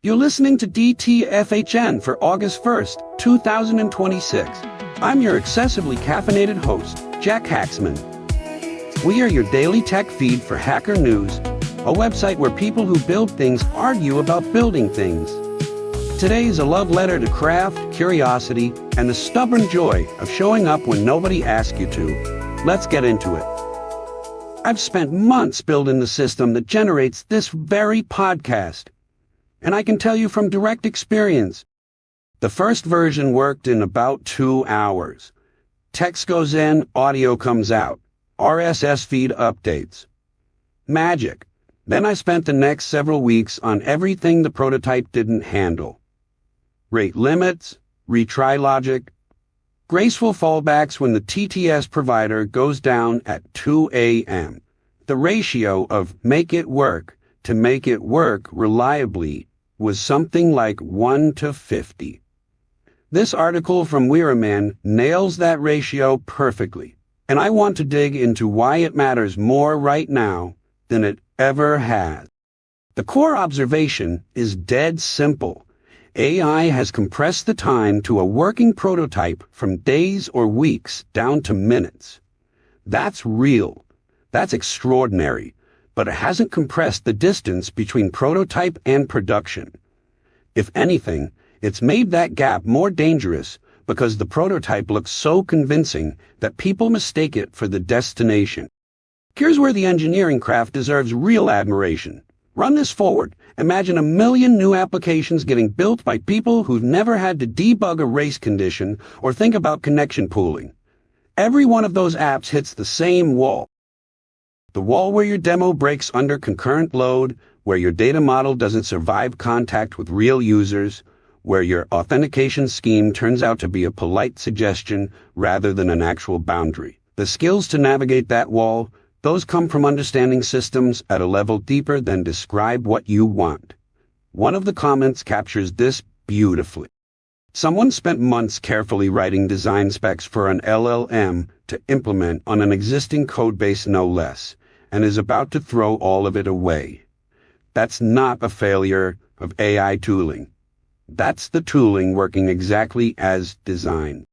You're listening to DTFHN for August 1st, 2026. I'm your excessively caffeinated host, Jack Haxman. We are your daily tech feed for Hacker News, a website where people who build things argue about building things. Today is a love letter to craft, curiosity, and the stubborn joy of showing up when nobody asks you to. Let's get into it. I've spent months building the system that generates this very podcast, and I can tell you from direct experience. The first version worked in about 2 hours. Text goes in, audio comes out. RSS feed updates. Magic. Then I spent the next several weeks on everything the prototype didn't handle. Rate limits, retry logic, graceful fallbacks when the TTS provider goes down at 2 a.m. The ratio of make it work to make it work reliably was something like 1 to 50. This article from RamenHaus nails that ratio perfectly, and I want to dig into why it matters more right now than it ever has. The core observation is dead simple. AI has compressed the time to a working prototype from days or weeks down to minutes. That's real. That's extraordinary. But it hasn't compressed the distance between prototype and production. If anything, it's made that gap more dangerous because the prototype looks so convincing that people mistake it for the destination. Here's where the engineering craft deserves real admiration. Run this forward. Imagine 1 million new applications getting built by people who've never had to debug a race condition or think about connection pooling. Every one of those apps hits the same wall. The wall where your demo breaks under concurrent load, where your data model doesn't survive contact with real users, where your authentication scheme turns out to be a polite suggestion rather than an actual boundary. The skills to navigate that wall, those come from understanding systems at a level deeper than describe what you want. One of the comments captures this beautifully. Someone spent months carefully writing design specs for an LLM to implement on an existing codebase no less, and is about to throw all of it away. That's not a failure of AI tooling. That's the tooling working exactly as designed.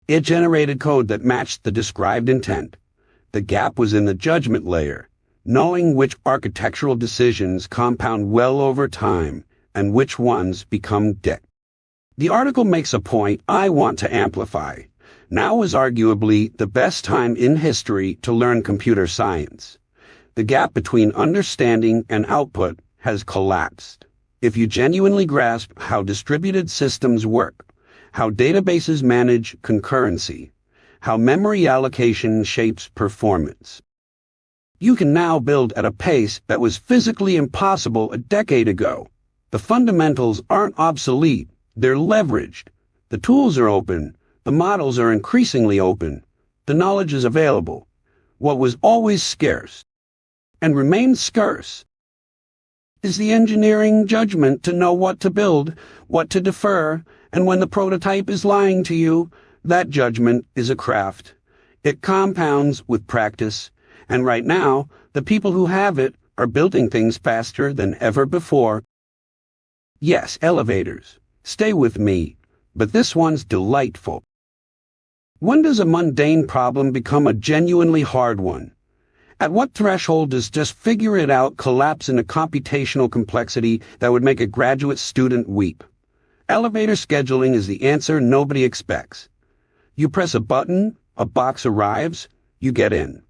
It generated code that matched the described intent. The gap was in the judgment layer, knowing which architectural decisions compound well over time and which ones become debt. The article makes a point I want to amplify. Now is arguably the best time in history to learn computer science. The gap between understanding and output has collapsed. If you genuinely grasp how distributed systems work, how databases manage concurrency, how memory allocation shapes performance, you can now build at a pace that was physically impossible a decade ago. The fundamentals aren't obsolete, they're leveraged. The tools are open, the models are increasingly open, the knowledge is available. What was always scarce, and remains scarce, is the engineering judgment to know what to build, what to defer, and when the prototype is lying to you, that judgment is a craft. It compounds with practice, and right now, the people who have it are building things faster than ever before. Yes, elevators. Stay with me, but this one's delightful. When does a mundane problem become a genuinely hard one? At what threshold does just figure it out collapse into computational complexity that would make a graduate student weep? Elevator scheduling is the answer nobody expects. You press a button, a box arrives, you get in.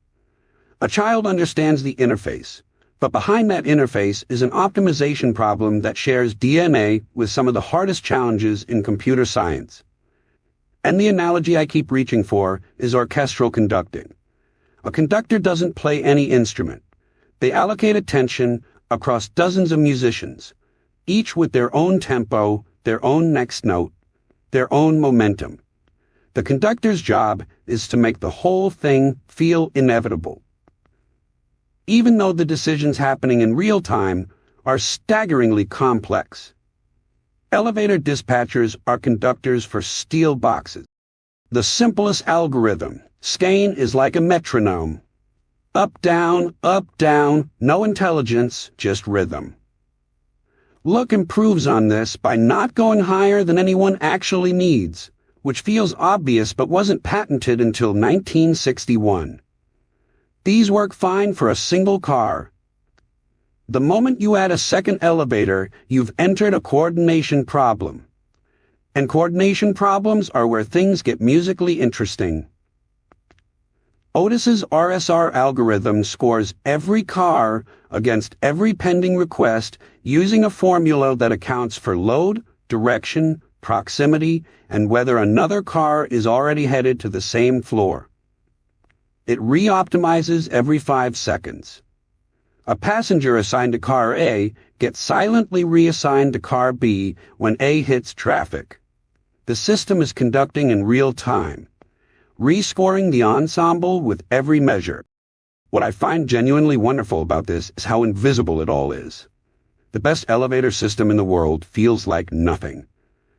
A child understands the interface, but behind that interface is an optimization problem that shares DNA with some of the hardest challenges in computer science. And the analogy I keep reaching for is orchestral conducting. A conductor doesn't play any instrument. They allocate attention across dozens of musicians, each with their own tempo, their own next note, their own momentum. The conductor's job is to make the whole thing feel inevitable, even though the decisions happening in real time are staggeringly complex. Elevator dispatchers are conductors for steel boxes. The simplest algorithm, skein, is like a metronome. Up, down, no intelligence, just rhythm. Look improves on this by not going higher than anyone actually needs, which feels obvious but wasn't patented until 1961. These work fine for a single car. The moment you add a second elevator, you've entered a coordination problem. And coordination problems are where things get musically interesting. Otis's RSR algorithm scores every car against every pending request using a formula that accounts for load, direction, proximity, and whether another car is already headed to the same floor. It re-optimizes every 5 seconds. A passenger assigned to car A gets silently reassigned to car B when A hits traffic. The system is conducting in real time, rescoring the ensemble with every measure. What I find genuinely wonderful about this is how invisible it all is. The best elevator system in the world feels like nothing.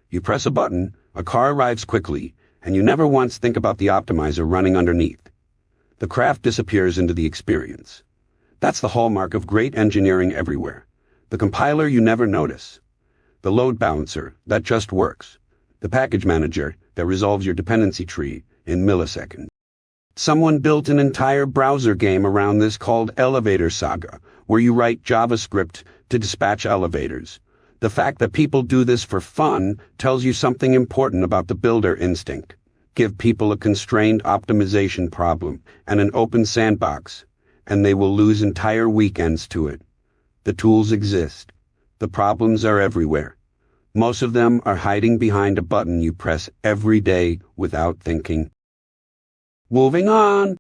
You press a button, a car arrives quickly, and you never once think about the optimizer running underneath. The craft disappears into the experience. That's the hallmark of great engineering everywhere. The compiler you never notice. The load balancer that just works. The package manager that resolves your dependency tree in milliseconds. Someone built an entire browser game around this called Elevator Saga, where you write JavaScript to dispatch elevators. The fact that people do this for fun tells you something important about the builder instinct. Give people a constrained optimization problem and an open sandbox, and they will lose entire weekends to it. The tools exist. The problems are everywhere. Most of them are hiding behind a button you press every day without thinking. Moving on.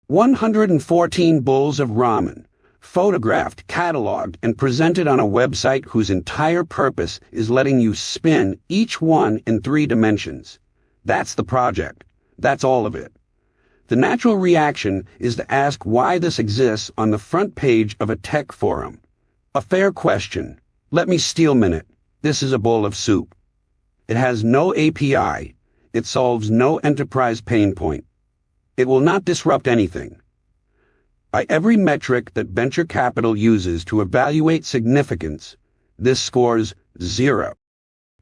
114 bowls of ramen, photographed, cataloged, and presented on a website whose entire purpose is letting you spin each one in 3 dimensions. That's the project. That's all of it. The natural reaction is to ask why this exists on the front page of a tech forum. A fair question. Let me steelman it. This is a bowl of soup. It has no API. It solves no enterprise pain point. It will not disrupt anything. By every metric that venture capital uses to evaluate significance, this scores 0.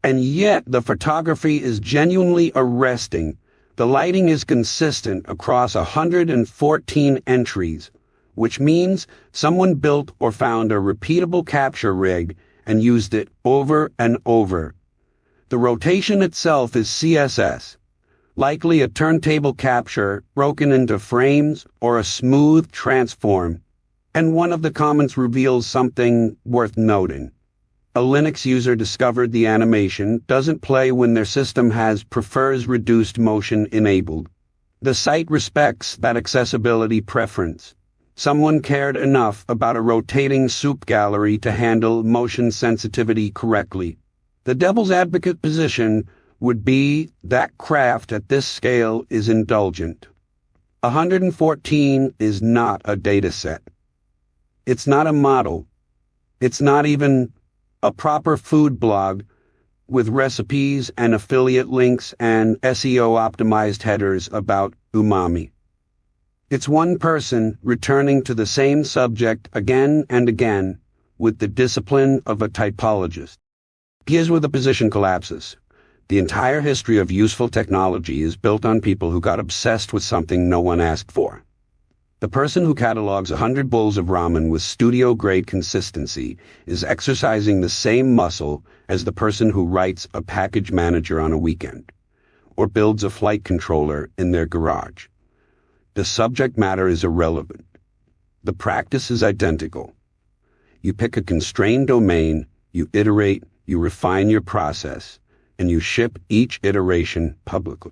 And yet the photography is genuinely arresting. The lighting is consistent across 114 entries, which means someone built or found a repeatable capture rig and used it over and over. The rotation itself is CSS, likely a turntable capture broken into frames or a smooth transform, and one of the comments reveals something worth noting. A Linux user discovered the animation doesn't play when their system prefers reduced motion enabled. The site respects that accessibility preference. Someone cared enough about a rotating soup gallery to handle motion sensitivity correctly. The devil's advocate position would be that craft at this scale is indulgent. 114 is not a dataset. It's not a model. It's not even a proper food blog with recipes and affiliate links and SEO-optimized headers about umami. It's one person returning to the same subject again and again with the discipline of a typologist. Here's where the position collapses. The entire history of useful technology is built on people who got obsessed with something no one asked for. The person who catalogs 100 bowls of ramen with studio-grade consistency is exercising the same muscle as the person who writes a package manager on a weekend, or builds a flight controller in their garage. The subject matter is irrelevant. The practice is identical. You pick a constrained domain, you iterate, you refine your process, and you ship each iteration publicly.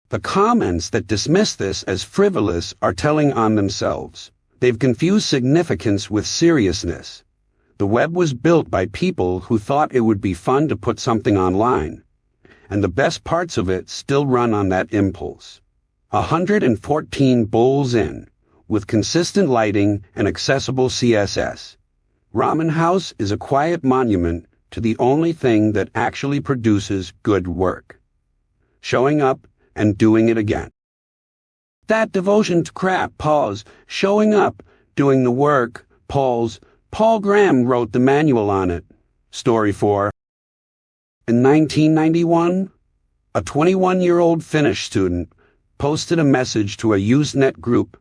The comments that dismiss this as frivolous are telling on themselves. They've confused significance with seriousness. The web was built by people who thought it would be fun to put something online, and the best parts of it still run on that impulse. 114 bowls in, with consistent lighting and accessible CSS. RamenHaus is a quiet monument to the only thing that actually produces good work. Showing up and doing it again. That devotion to crap, showing up, doing the work, Paul Graham wrote the manual on it. Story 4. In 1991, a 21-year-old Finnish student posted a message to a Usenet group.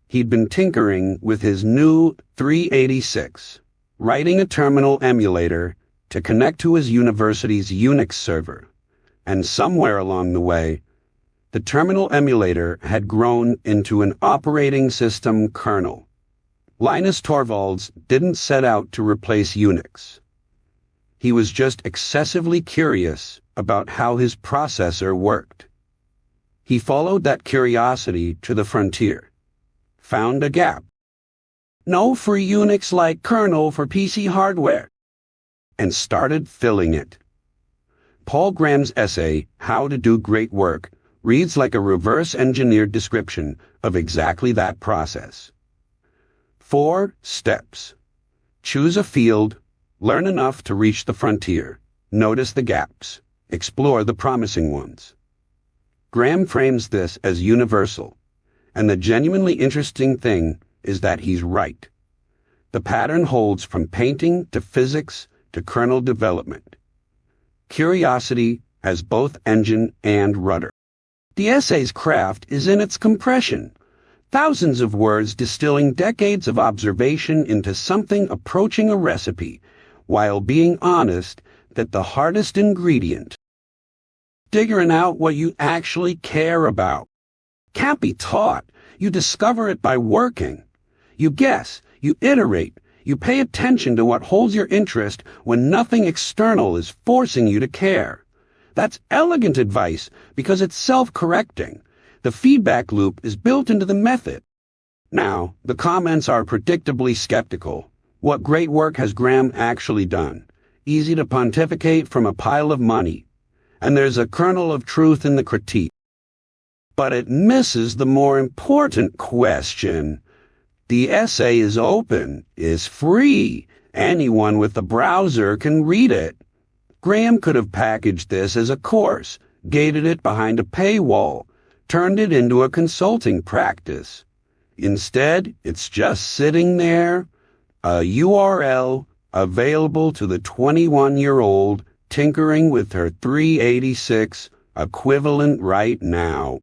He'd been tinkering with his new 386, writing a terminal emulator to connect to his university's Unix server. And somewhere along the way, the terminal emulator had grown into an operating system kernel. Linus Torvalds didn't set out to replace Unix. He was just excessively curious about how his processor worked. He followed that curiosity to the frontier, found a gap. No free Unix-like kernel for PC hardware, and started filling it. Paul Graham's essay, How to Do Great Work, reads like a reverse-engineered description of exactly that process. 4 steps. Choose a field, learn enough to reach the frontier, notice the gaps, explore the promising ones. Graham frames this as universal, and the genuinely interesting thing is that he's right. The pattern holds from painting to physics to kernel development. Curiosity has both engine and rudder. The essay's craft is in its compression. Thousands of words distilling decades of observation into something approaching a recipe, while being honest that the hardest ingredient, figuring out what you actually care about, can't be taught. You discover it by working. You guess, you iterate, you pay attention to what holds your interest when nothing external is forcing you to care. That's elegant advice because it's self-correcting. The feedback loop is built into the method. Now, the comments are predictably skeptical. What great work has Graham actually done? Easy to pontificate from a pile of money. And there's a kernel of truth in the critique. But it misses the more important question. The essay is open, is free. Anyone with a browser can read it. Graham could have packaged this as a course, gated it behind a paywall, turned it into a consulting practice. Instead, it's just sitting there, a URL available to the 21-year-old tinkering with her 386 equivalent right now.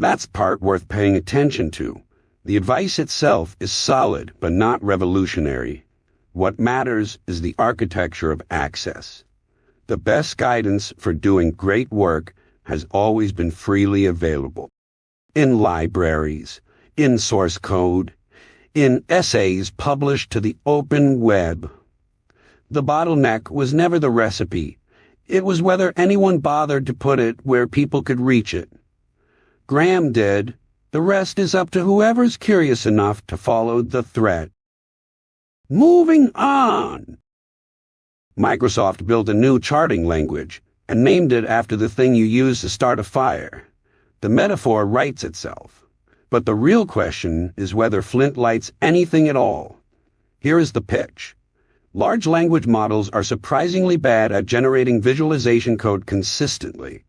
That's part worth paying attention to. The advice itself is solid but not revolutionary. What matters is the architecture of access. The best guidance for doing great work has always been freely available. In libraries, in source code, in essays published to the open web. The bottleneck was never the recipe. It was whether anyone bothered to put it where people could reach it. Graham did. The rest is up to whoever's curious enough to follow the thread. Moving on. Microsoft built a new charting language and named it after the thing you use to start a fire. The metaphor writes itself. But the real question is whether Flint lights anything at all. Here is the pitch. Large language models are surprisingly bad at generating visualization code consistently.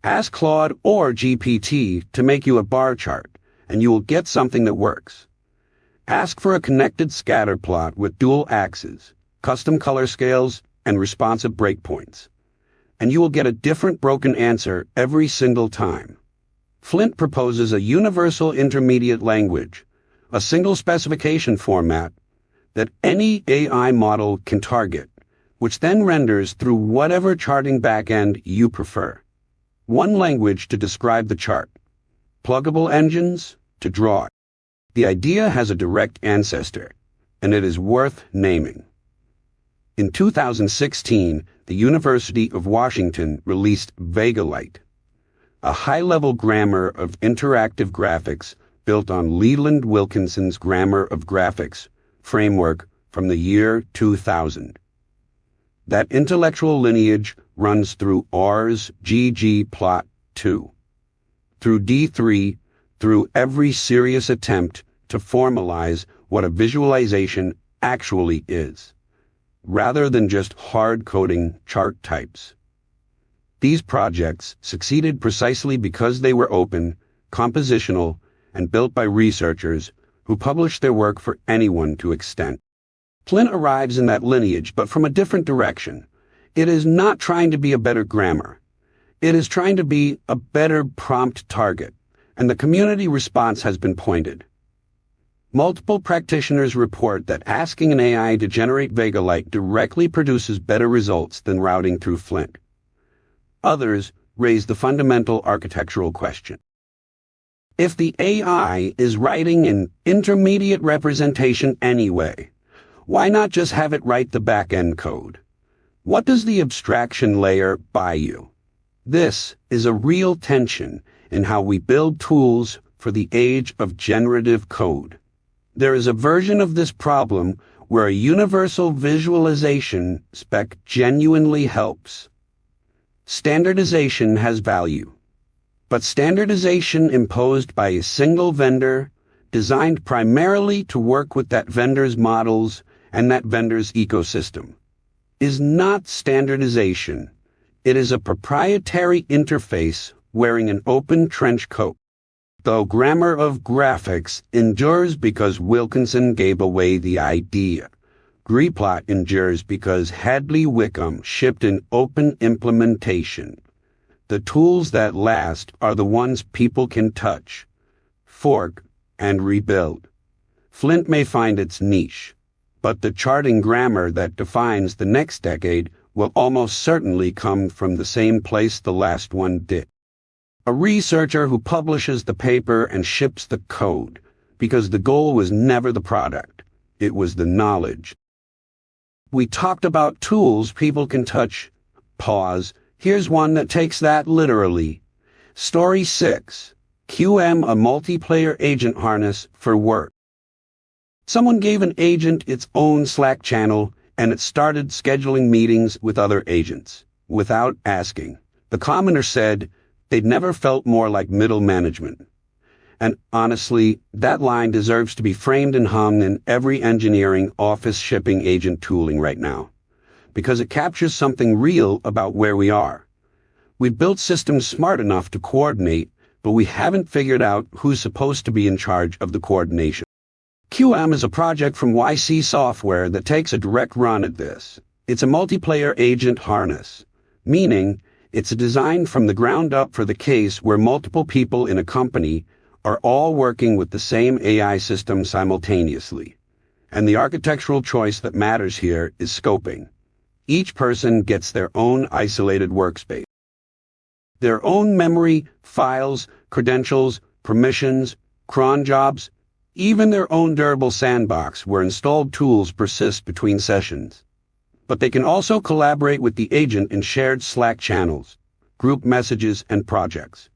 Ask Claude or GPT to make you a bar chart, and you will get something that works. Ask for a connected scatter plot with dual axes, custom color scales, and responsive breakpoints, and you will get a different broken answer every single time. Flint proposes a universal intermediate language, a single specification format that any AI model can target, which then renders through whatever charting backend you prefer. One language to describe the chart, pluggable engines to draw it. The idea has a direct ancestor, and it is worth naming. In 2016, the University of Washington released VegaLite, a high-level grammar of interactive graphics built on Leland Wilkinson's Grammar of Graphics framework from the year 2000. That intellectual lineage runs through R's ggplot2, through D3, through every serious attempt to formalize what a visualization actually is, rather than just hard-coding chart types. These projects succeeded precisely because they were open, compositional, and built by researchers who published their work for anyone to extend. Flint arrives in that lineage, but from a different direction. It is not trying to be a better grammar. It is trying to be a better prompt target, and the community response has been pointed. Multiple practitioners report that asking an AI to generate Vega-like directly produces better results than routing through Flint. Others raise the fundamental architectural question. If the AI is writing an intermediate representation anyway, why not just have it write the back-end code? What does the abstraction layer buy you? This is a real tension in how we build tools for the age of generative code. There is a version of this problem where a universal visualization spec genuinely helps. Standardization has value, but standardization imposed by a single vendor, designed primarily to work with that vendor's models and that vendor's ecosystem, is not standardization. It is a proprietary interface wearing an open trench coat. Though grammar of graphics endures because Wilkinson gave away the idea, Greeplot endures because Hadley Wickham shipped an open implementation. The tools that last are the ones people can touch, fork, and rebuild. Flint may find its niche, but the charting grammar that defines the next decade will almost certainly come from the same place the last one did. A researcher who publishes the paper and ships the code, because the goal was never the product, it was the knowledge. We talked about tools people can touch. Pause. Here's one that takes that literally. Story 6. QM, a multiplayer agent harness for work. Someone gave an agent its own Slack channel, and it started scheduling meetings with other agents, without asking. The commenter said, they'd never felt more like middle management. And honestly, that line deserves to be framed and hung in every engineering office shipping agent tooling right now, because it captures something real about where we are. We've built systems smart enough to coordinate, but we haven't figured out who's supposed to be in charge of the coordination. QM is a project from YC Software that takes a direct run at this. It's a multiplayer agent harness, meaning it's designed from the ground up for the case where multiple people in a company are all working with the same AI system simultaneously. And the architectural choice that matters here is scoping. Each person gets their own isolated workspace. Their own memory, files, credentials, permissions, cron jobs, even their own durable sandbox where installed tools persist between sessions. But they can also collaborate with the agent in shared Slack channels, group messages, and projects.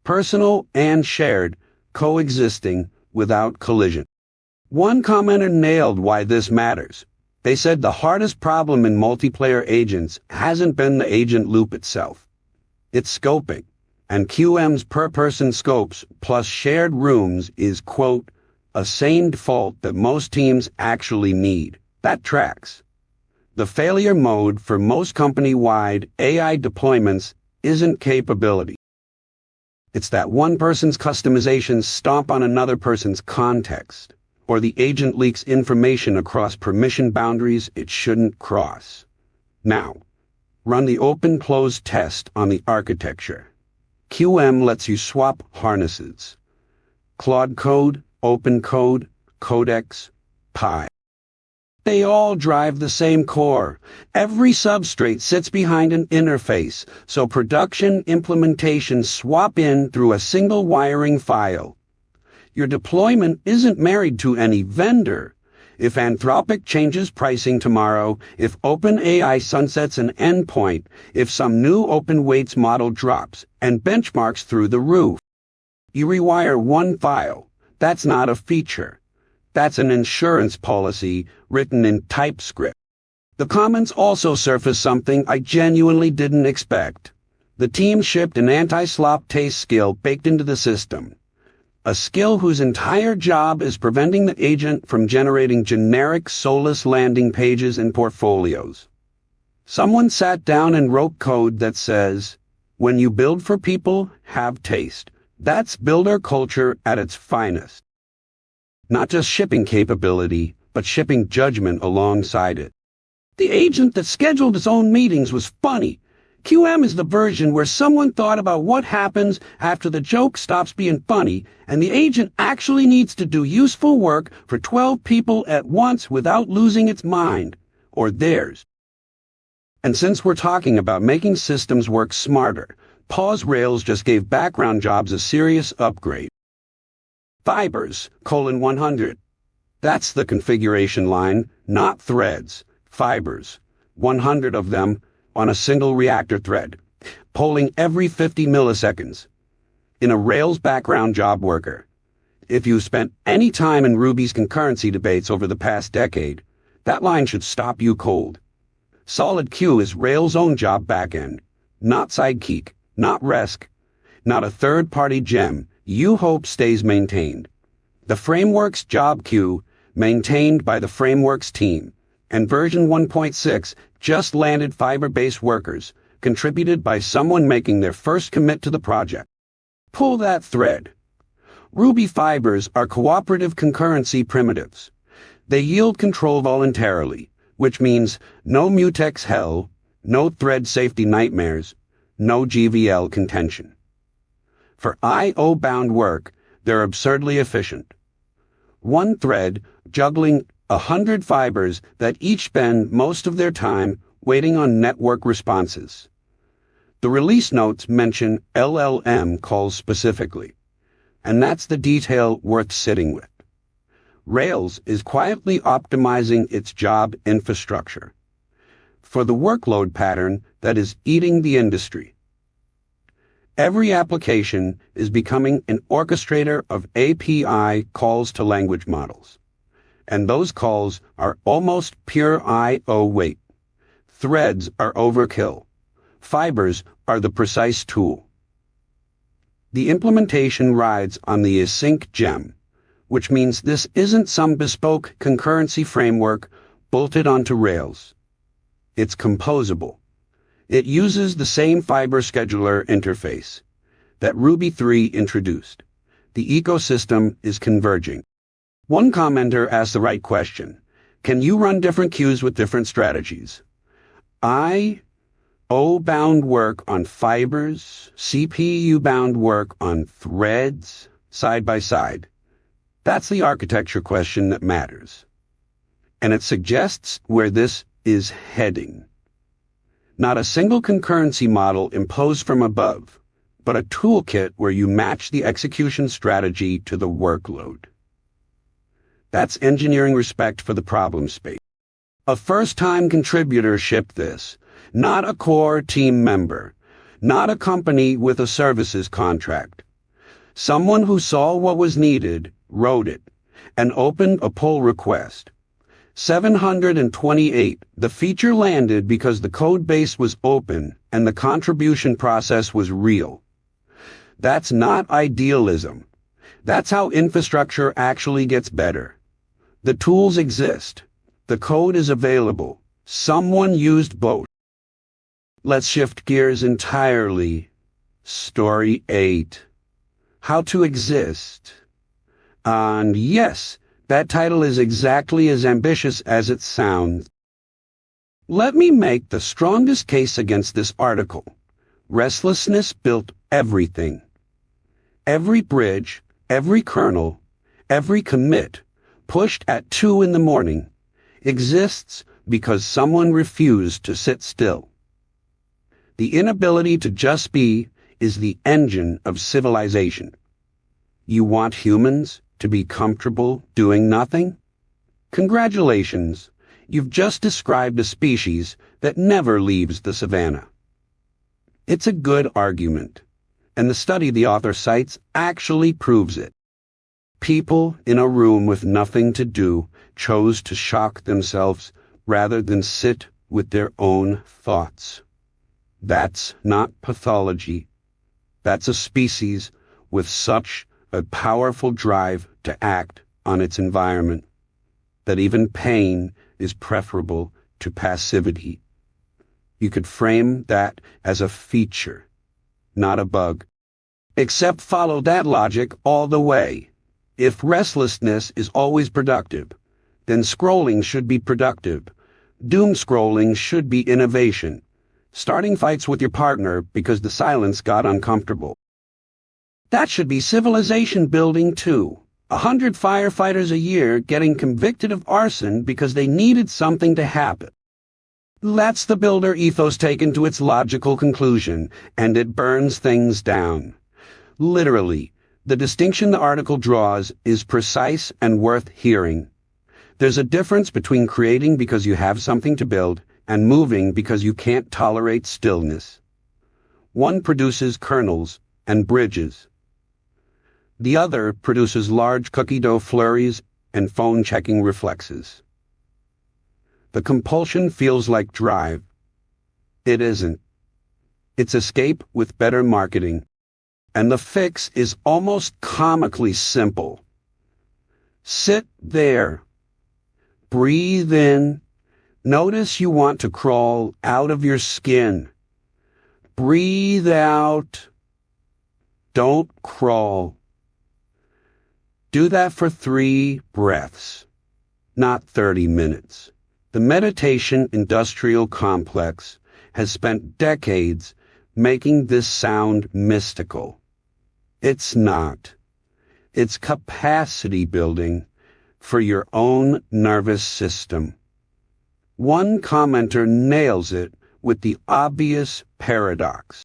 Personal and shared, coexisting without collision. One commenter nailed why this matters. They said the hardest problem in multiplayer agents hasn't been the agent loop itself. It's scoping, and QM's per-person scopes plus shared rooms is, quote, a sane default that most teams actually need. That tracks. The failure mode for most company-wide AI deployments isn't capability. It's that one person's customizations stomp on another person's context, or the agent leaks information across permission boundaries it shouldn't cross. Now, run the open-close test on the architecture. QM lets you swap harnesses. Claude Code, Open Code, Codex, Pi. They all drive the same core. Every substrate sits behind an interface, so production implementations swap in through a single wiring file. Your deployment isn't married to any vendor. If Anthropic changes pricing tomorrow, if OpenAI sunsets an endpoint, if some new open weights model drops and benchmarks through the roof, you rewire one file. That's not a feature. That's an insurance policy written in TypeScript. The comments also surfaced something I genuinely didn't expect. The team shipped an anti-slop taste skill baked into the system. A skill whose entire job is preventing the agent from generating generic soulless landing pages and portfolios. Someone sat down and wrote code that says, when you build for people, have taste. That's builder culture at its finest. Not just shipping capability, but shipping judgment alongside it. The agent that scheduled his own meetings was funny. QM is the version where someone thought about what happens after the joke stops being funny, and the agent actually needs to do useful work for 12 people at once without losing its mind, or theirs. And since we're talking about making systems work smarter, Pause Rails just gave background jobs a serious upgrade. Fibers, 100. That's the configuration line, not threads. Fibers, 100 of them, on a single reactor thread, polling every 50 milliseconds. In a Rails background job worker, if you spent any time in Ruby's concurrency debates over the past decade, that line should stop you cold. Solid Q is Rails' own job backend, not Sidekick, not RESC, not a third-party gem you hope stays maintained. The framework's job queue, maintained by the framework's team, and version 1.6 just landed Fiber-based workers, contributed by someone making their first commit to the project. Pull that thread. Ruby fibers are cooperative concurrency primitives. They yield control voluntarily, which means no mutex hell, no thread safety nightmares, no GVL contention. For I/O-bound work, they're absurdly efficient. One thread juggling 100 fibers that each spend most of their time waiting on network responses. The release notes mention LLM calls specifically, and that's the detail worth sitting with. Rails is quietly optimizing its job infrastructure for the workload pattern that is eating the industry. Every application is becoming an orchestrator of API calls to language models. And those calls are almost pure I/O weight. Threads are overkill. Fibers are the precise tool. The implementation rides on the async gem, which means this isn't some bespoke concurrency framework bolted onto Rails. It's composable. It uses the same fiber scheduler interface that Ruby 3 introduced. The ecosystem is converging. One commenter asked the right question. Can you run different queues with different strategies? I/O-bound work on fibers, CPU-bound work on threads, side by side. That's the architecture question that matters. And it suggests where this is heading. Not a single concurrency model imposed from above, but a toolkit where you match the execution strategy to the workload. That's engineering respect for the problem space. A first-time contributor shipped this, not a core team member, not a company with a services contract. Someone who saw what was needed, wrote it, and opened a pull request. 728, the feature landed because the code base was open and the contribution process was real. That's not idealism. That's how infrastructure actually gets better. The tools exist. The code is available. Someone used both. Let's shift gears entirely. Story 8. How to exist. And yes, that title is exactly as ambitious as it sounds. Let me make the strongest case against this article. Restlessness built everything. Every bridge, every kernel, every commit, pushed at 2 in the morning, exists because someone refused to sit still. The inability to just be is the engine of civilization. You want humans to be comfortable doing nothing? Congratulations, you've just described a species that never leaves the savannah. It's a good argument, and the study the author cites actually proves it. People in a room with nothing to do chose to shock themselves rather than sit with their own thoughts. That's not pathology. That's a species with such a powerful drive to act on its environment that even pain is preferable to passivity. You could frame that as a feature, not a bug. Except follow that logic all the way. If restlessness is always productive, then scrolling should be productive. Doom scrolling should be innovation. Starting fights with your partner because the silence got uncomfortable. That should be civilization building too. 100 firefighters a year getting convicted of arson because they needed something to happen. That's the builder ethos taken to its logical conclusion, and it burns things down. Literally, the distinction the article draws is precise and worth hearing. There's a difference between creating because you have something to build and moving because you can't tolerate stillness. One produces kernels and bridges. The other produces large cookie dough flurries and phone-checking reflexes. The compulsion feels like drive. It isn't. It's escape with better marketing. And the fix is almost comically simple. Sit there. Breathe in. Notice you want to crawl out of your skin. Breathe out. Don't crawl. Do that for 3 breaths, not 30 minutes. The meditation industrial complex has spent decades making this sound mystical. It's not. It's capacity building for your own nervous system. One commenter nails it with the obvious paradox.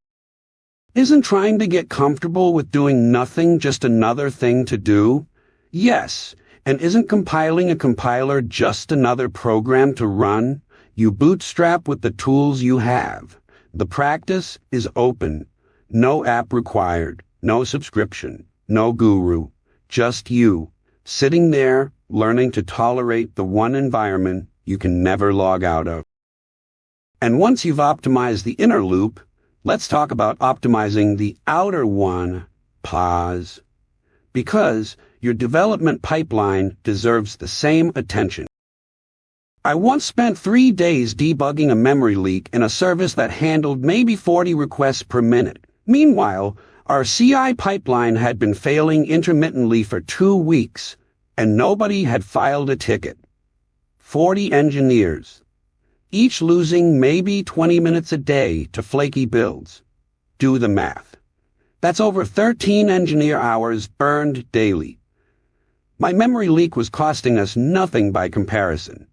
Isn't trying to get comfortable with doing nothing just another thing to do? Yes, and isn't compiling a compiler just another program to run? You bootstrap with the tools you have. The practice is open. No app required, no subscription, no guru. Just you, sitting there, learning to tolerate the one environment you can never log out of. And once you've optimized the inner loop, let's talk about optimizing the outer one. Pause. Because your development pipeline deserves the same attention. I once spent 3 days debugging a memory leak in a service that handled maybe 40 requests per minute. Meanwhile, our CI pipeline had been failing intermittently for 2 weeks, and nobody had filed a ticket. 40 engineers, each losing maybe 20 minutes a day to flaky builds. Do the math. That's over 13 engineer hours burned daily. My memory leak was costing us nothing by comparison.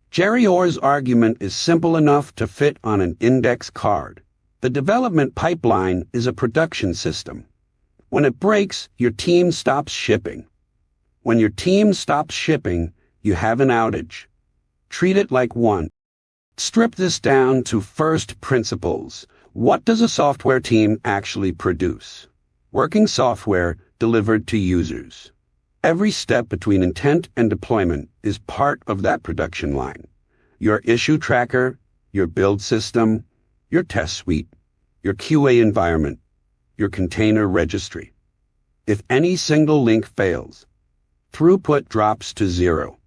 Jerry Orr's argument is simple enough to fit on an index card. The development pipeline is a production system. When it breaks, your team stops shipping. When your team stops shipping, you have an outage. Treat it like one. Strip this down to first principles. What does a software team actually produce? Working software delivered to users. Every step between intent and deployment is part of that production line. Your issue tracker, your build system, your test suite, your QA environment, your container registry. If any single link fails, throughput drops to 0.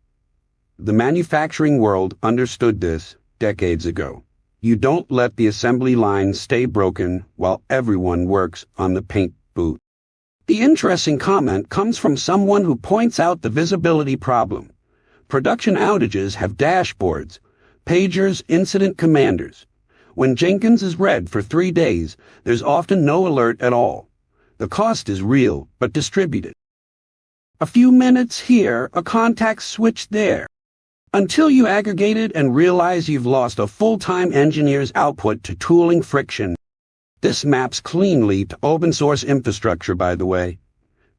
The manufacturing world understood this decades ago. You don't let the assembly line stay broken while everyone works on the paint boot. The interesting comment comes from someone who points out the visibility problem. Production outages have dashboards, pagers, incident commanders. When Jenkins is red for 3 days, there's often no alert at all. The cost is real, but distributed. A few minutes here, a context switch there. Until you aggregate it and realize you've lost a full-time engineer's output to tooling friction. This maps cleanly to open-source infrastructure, by the way.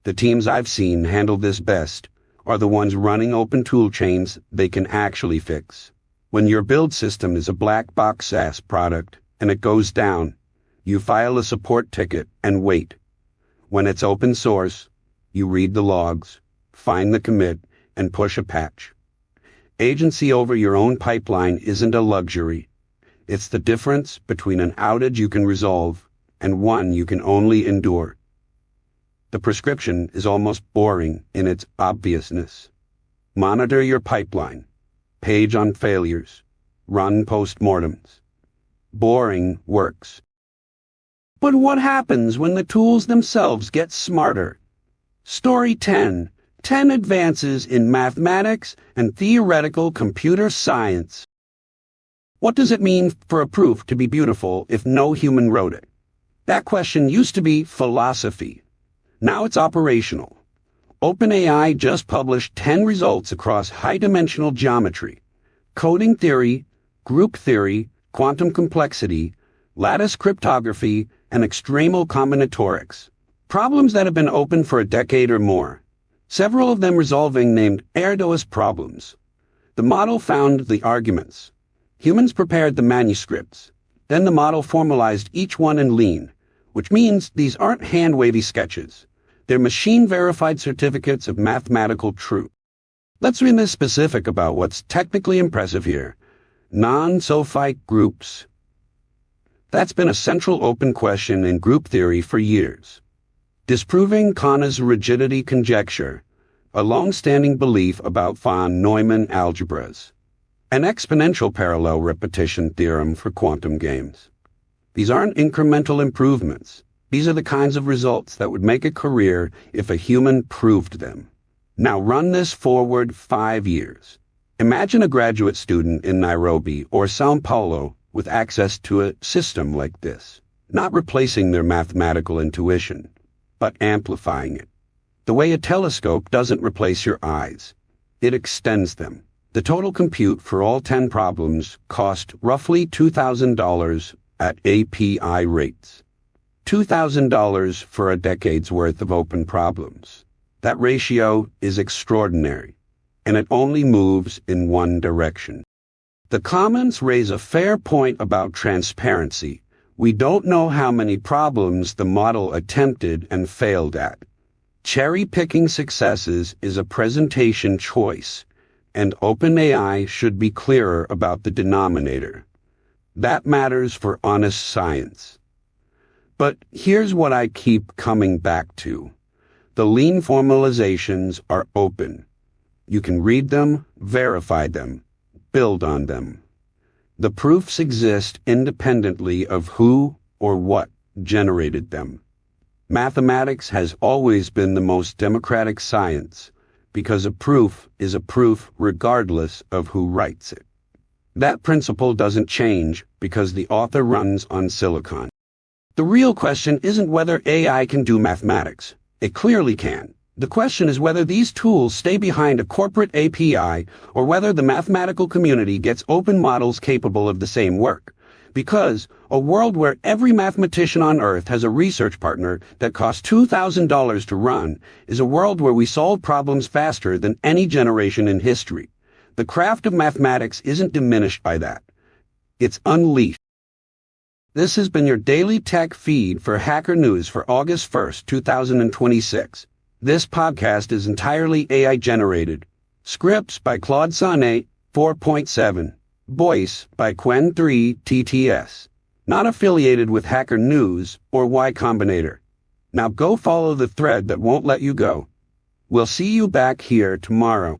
The teams I've seen handle this best are the ones running open tool chains they can actually fix. When your build system is a black box SaaS product and it goes down, you file a support ticket and wait. When it's open source, you read the logs, find the commit, and push a patch. Agency over your own pipeline isn't a luxury. It's the difference between an outage you can resolve and one you can only endure. The prescription is almost boring in its obviousness. Monitor your pipeline. Page on failures. Run postmortems. Boring works. But what happens when the tools themselves get smarter? Story 10. 10 Advances in Mathematics and Theoretical Computer Science. What does it mean for a proof to be beautiful if no human wrote it? That question used to be philosophy. Now it's operational. OpenAI just published 10 results across high-dimensional geometry, coding theory, group theory, quantum complexity, lattice cryptography, and extremal combinatorics. Problems that have been open for a decade or more. Several of them resolving named Arduous problems. The model found the arguments. Humans prepared the manuscripts. Then the model formalized each one in Lean, which means these aren't hand-wavy sketches. They're machine-verified certificates of mathematical truth. Let's be more specific about what's technically impressive here. Non-Sophite groups. That's been a central open question in group theory for years. Disproving Kahne's rigidity conjecture, a long-standing belief about von Neumann algebras. An exponential parallel repetition theorem for quantum games. These aren't incremental improvements. These are the kinds of results that would make a career if a human proved them. Now run this forward 5 years. Imagine a graduate student in Nairobi or São Paulo with access to a system like this, not replacing their mathematical intuition, but amplifying it. The way a telescope doesn't replace your eyes, it extends them. The total compute for all 10 problems cost roughly $2,000 at API rates. $2,000 for a decade's worth of open problems. That ratio is extraordinary, and it only moves in one direction. The comments raise a fair point about transparency. We don't know how many problems the model attempted and failed at. Cherry-picking successes is a presentation choice, and OpenAI should be clearer about the denominator. That matters for honest science. But here's what I keep coming back to. The Lean formalizations are open. You can read them, verify them, build on them. The proofs exist independently of who or what generated them. Mathematics has always been the most democratic science because a proof is a proof regardless of who writes it. That principle doesn't change because the author runs on silicon. The real question isn't whether AI can do mathematics. It clearly can. The question is whether these tools stay behind a corporate API or whether the mathematical community gets open models capable of the same work. Because a world where every mathematician on Earth has a research partner that costs $2,000 to run is a world where we solve problems faster than any generation in history. The craft of mathematics isn't diminished by that. It's unleashed. This has been your daily tech feed for Hacker News for August 1st, 2026. This podcast is entirely AI-generated. Scripts by Claude Sonnet 4.7. Voice by Quen3 TTS. Not affiliated with Hacker News or Y Combinator. Now go follow the thread that won't let you go. We'll see you back here tomorrow.